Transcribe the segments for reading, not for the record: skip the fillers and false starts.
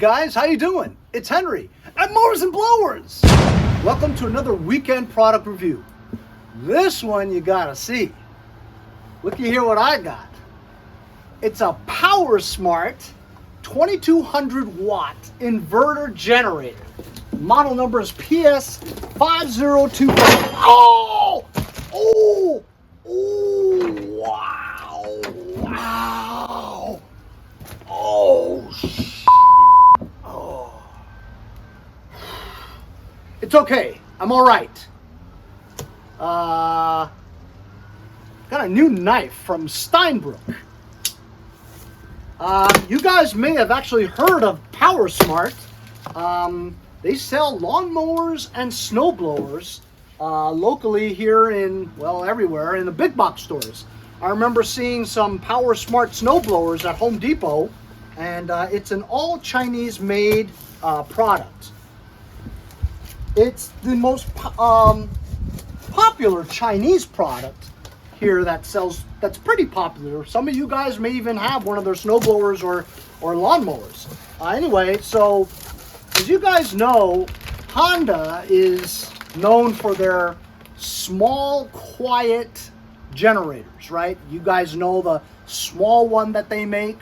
guys, how you doing? It's Henry at Mowers and Blowers. Welcome to another weekend product review. This one you gotta see. Looky here what I got. It's a POWERSMART 2200 watt inverter generator. Model number is PS5025. Oh! Oh! Oh! Wow! Wow! Oh! Oh! It's okay. I'm all right. Got a new knife from Steinbrook. You guys may have actually heard of POWERSMART. They sell lawnmowers and snowblowers locally here in, well, everywhere in the big box stores. I remember seeing some POWERSMART snowblowers at Home Depot, and it's an all Chinese made product. It's the most popular Chinese product here that sells, that's pretty popular. Some of you guys may even have one of their snowblowers or lawnmowers. Anyway, so as you guys know, Honda is known for their small, quiet generators, right? You guys know the small one that they make.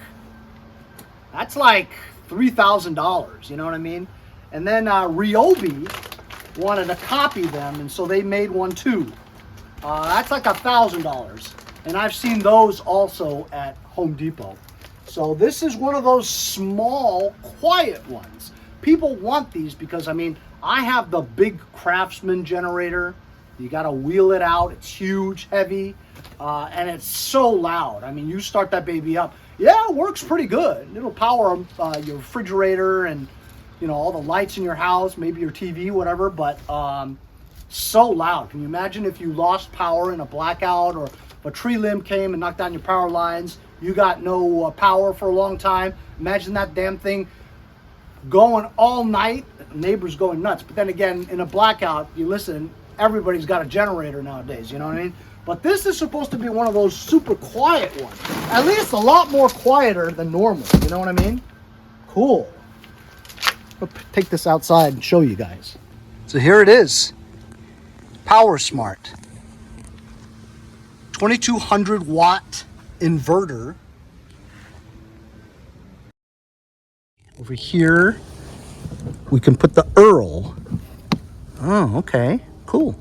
That's like $3,000, you know what I mean? And then Ryobi wanted to copy them, and so they made one too. That's like $1,000, and I've seen those also at Home Depot. So this is one of those small, quiet ones. People want these because, I mean, I have the big Craftsman generator. You got to wheel it out. It's huge, heavy, and it's so loud. I mean, you start that baby up. Yeah, it works pretty good. It'll power your refrigerator and, you know, all the lights in your house, maybe your TV, whatever, but so loud. Can you imagine if you lost power in a blackout, or if a tree limb came and knocked down your power lines, you got no power for a long time? Imagine that damn thing going all night, neighbors going nuts. But then again, in a blackout, you listen, everybody's got a generator nowadays, you know what I mean? But this is supposed to be one of those super quiet ones. At least a lot more quieter than normal, you know what I mean? Cool. I'll take this outside and show you guys. So here it is. POWERSMART 2200 watt inverter. Over here, we can put the Earl. Oh, okay, cool.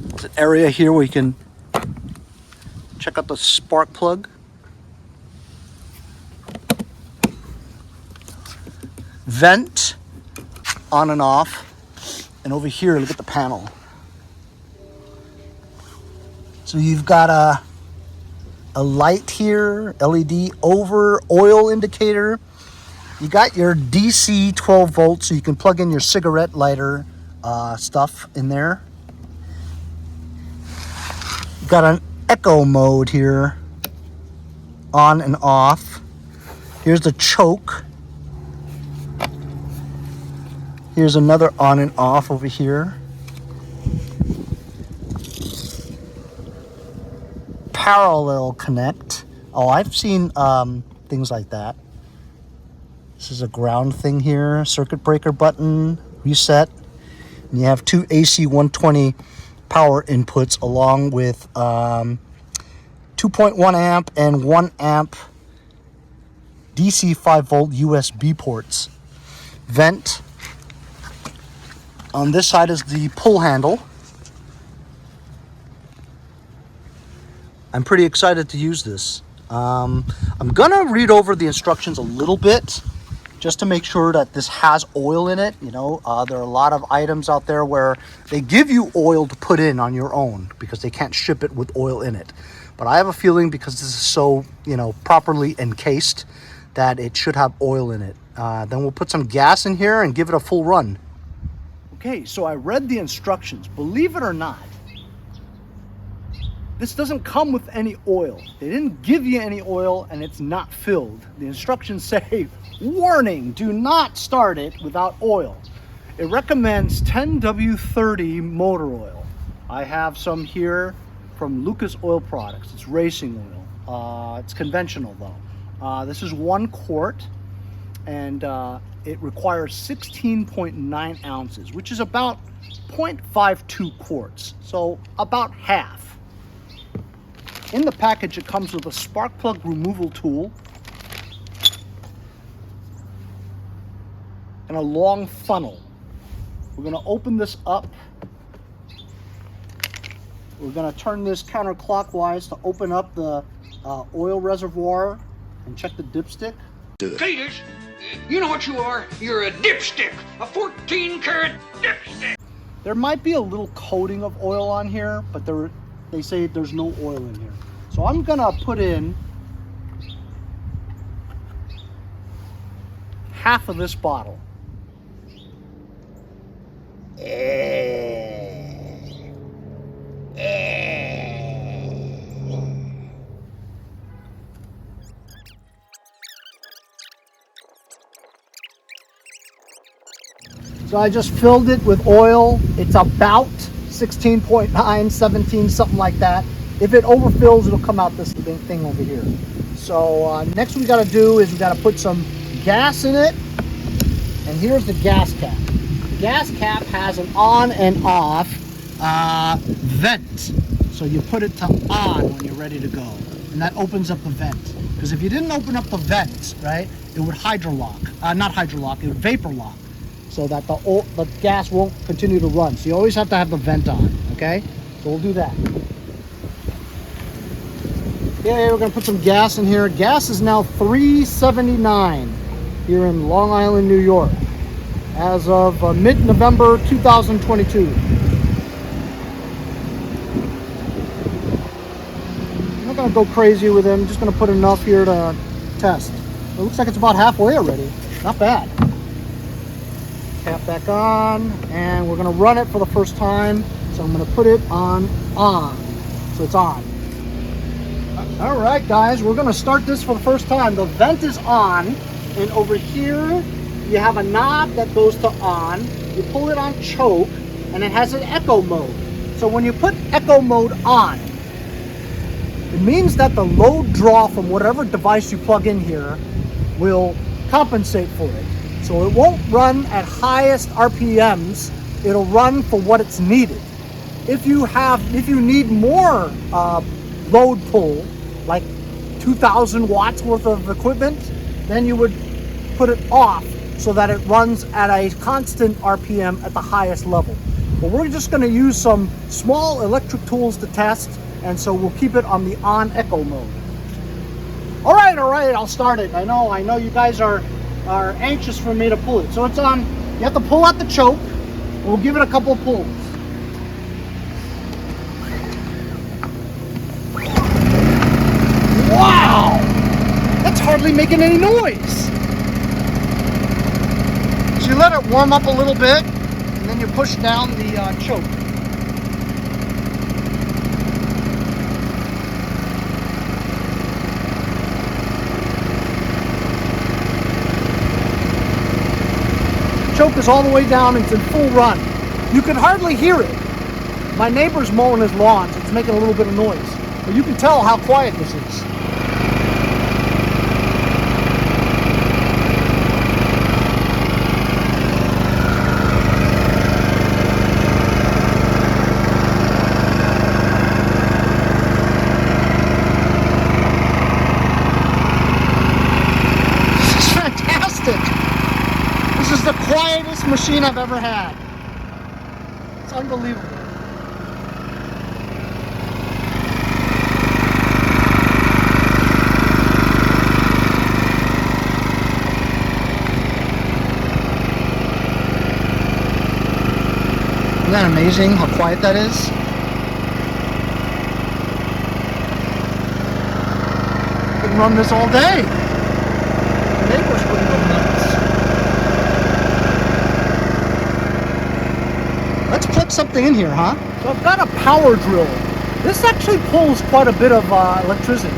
There's an area here where you can check out the spark plug. Vent, on and off. And over here, look at the panel. So you've got a light here, LED over oil indicator. You got your DC 12 volts, so you can plug in your cigarette lighter stuff in there. You got an echo mode here, on and off. Here's the choke. Here's another on and off over here. Parallel connect. Oh, I've seen things like that. This is a ground thing here. Circuit breaker button, reset. And you have two AC 120 power inputs along with 2.1 amp and 1 amp DC 5 volt USB ports. Vent. On this side is the pull handle. I'm pretty excited to use this. I'm gonna read over the instructions a little bit just to make sure that this has oil in it. You know, there are a lot of items out there where they give you oil to put in on your own because they can't ship it with oil in it. But I have a feeling, because this is so, you know, properly encased, that it should have oil in it. Then we'll put some gas in here and give it a full run. Okay, so I read the instructions. Believe it or not, this doesn't come with any oil. They didn't give you any oil, and it's not filled. The instructions say, warning, do not start it without oil. It recommends 10W30 motor oil. I have some here from Lucas Oil Products. It's racing oil. It's conventional though. This is 1 quart, and it requires 16.9 ounces, which is about 0.52 quarts, so about half. In the package, it comes with a spark plug removal tool and a long funnel. We're going to open this up. We're going to turn this counterclockwise to open up the oil reservoir and check the dipstick. Cletus, you know what you are? You're a dipstick, a 14-karat dipstick. There might be a little coating of oil on here, but they say there's no oil in here. So I'm going to put in half of this bottle. So I just filled it with oil. It's about 16.9, 17, something like that. If it overfills, it'll come out this big thing over here. So next we got to do is we got to put some gas in it. And here's the gas cap. The gas cap has an on and off vent. So you put it to on when you're ready to go. And that opens up the vent. Because if you didn't open up the vent, right, it would hydrolock. Not hydrolock, it would vapor lock. So that the gas won't continue to run. So you always have to have the vent on, okay? So we'll do that. Okay, we're gonna put some gas in here. Gas is now $3.79 here in Long Island, New York, as of mid-November 2022. I'm not gonna go crazy with it. I'm just gonna put enough here to test. It looks like it's about halfway already. Not bad. Tap back on, and we're gonna run it for the first time. So I'm gonna put it on. So it's on. All right, guys, we're gonna start this for the first time. The vent is on, and over here you have a knob that goes to on. You pull it on choke, and it has an echo mode. So when you put echo mode on, it means that the load draw from whatever device you plug in here will compensate for it. So it won't run at highest RPMs. It'll run for what it's needed. If you need more load pull, like 2,000 watts worth of equipment, then you would put it off so that it runs at a constant RPM at the highest level. But we're just going to use some small electric tools to test, and so we'll keep it on the on echo mode. All right, I'll start it. I know you guys are anxious for me to pull it. So it's on. You have to pull out the choke. We'll give it a couple of pulls. Wow! That's hardly making any noise. So you let it warm up a little bit, and then you push down the choke. Choke is all the way down. It's in full run. You can hardly hear it. My neighbor's mowing his lawn, so it's making a little bit of noise. But you can tell how quiet this is. This is fantastic. This is the quietest machine I've ever had. It's unbelievable. Isn't that amazing how quiet that is? I can run this all day. The neighbors wouldn't go nuts. Let's plug something in here, huh? So I've got a power drill. This actually pulls quite a bit of electricity.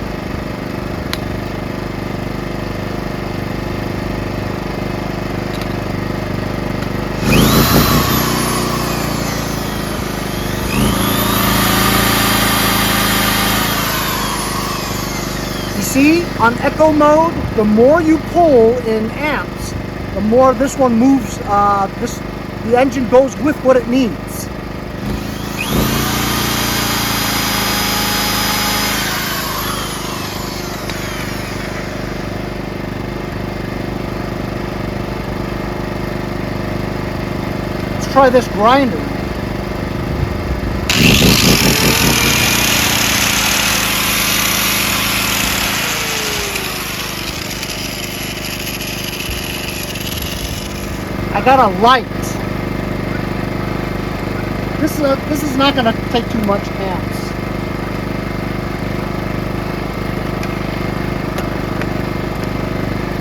see, on echo mode, the more you pull in amps, the more this one moves, the engine goes with what it needs. Let's try this grinder. I got a light. This is not going to take too much amps.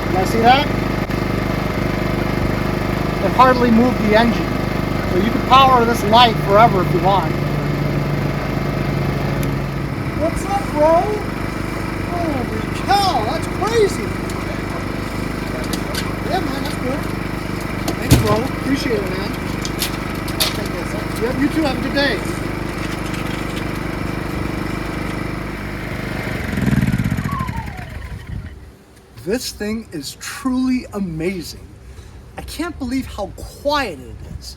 You guys see that? It hardly moved the engine. So you can power this light forever if you want. What's up, bro? Holy cow, that's crazy. Yeah, man, that's good. Thanks, bro. Appreciate it, man. Yep, you too. Have a good day. This thing is truly amazing. I can't believe how quiet it is.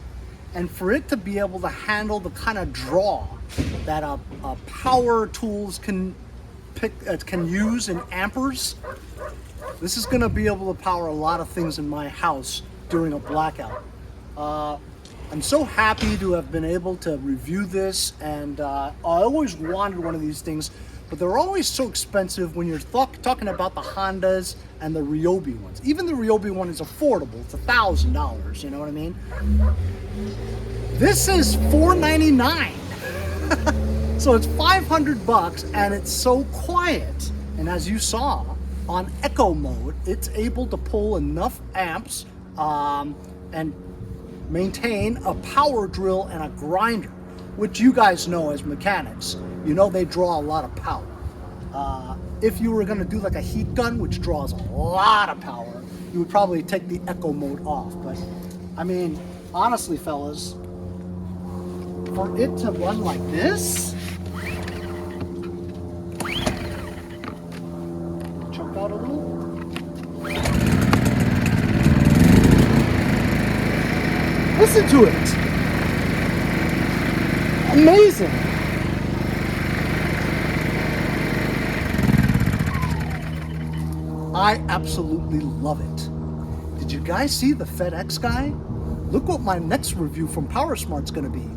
And for it to be able to handle the kind of draw that power tools can use in amperes, this is going to be able to power a lot of things in my house during a blackout. I'm so happy to have been able to review this, and I always wanted one of these things, but they're always so expensive when you're talking about the Hondas and the Ryobi ones. Even the Ryobi one is affordable. It's $1,000, you know what I mean? This is $499. So it's 500 bucks, and it's so quiet. And as you saw, on echo mode, it's able to pull enough amps and maintain a power drill and a grinder, which you guys know as mechanics, you know they draw a lot of power. If you were gonna do like a heat gun, which draws a lot of power, you would probably take the echo mode off. But I mean, honestly, fellas, for it to run like this, choke out a little. Listen to it. Amazing. I absolutely love it. Did you guys see the FedEx guy? Look what my next review from PowerSmart's gonna be.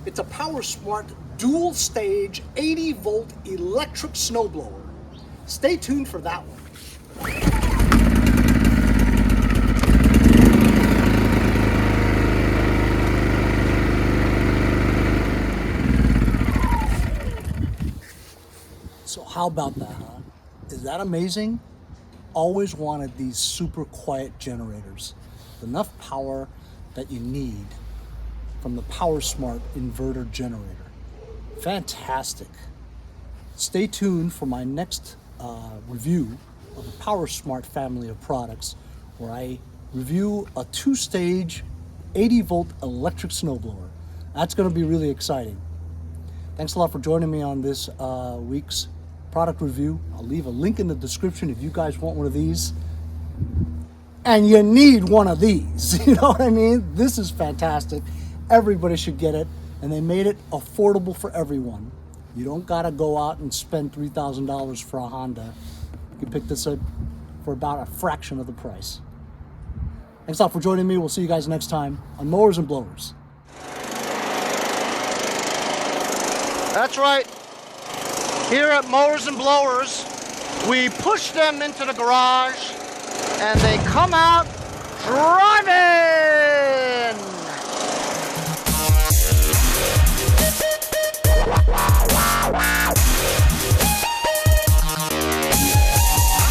It's a PowerSmart dual stage 80 volt electric snowblower. Stay tuned for that one. So how about that, huh? Is that amazing? Always wanted these super quiet generators. Enough power that you need from the PowerSmart inverter generator. Fantastic. Stay tuned for my next review of the PowerSmart family of products, where I review a 2-stage 80 volt electric snowblower. That's going to be really exciting. Thanks a lot for joining me on this week's product review. I'll leave a link in the description if you guys want one of these. And you need one of these. You know what I mean? This is fantastic. Everybody should get it, and they made it affordable for everyone. You don't gotta go out and spend $3,000 for a Honda. You can pick this up for about a fraction of the price. Thanks a lot for joining me. We'll see you guys next time on Mowers and Blowers. That's right. Here at Mowers and Blowers, we push them into the garage, and they come out driving!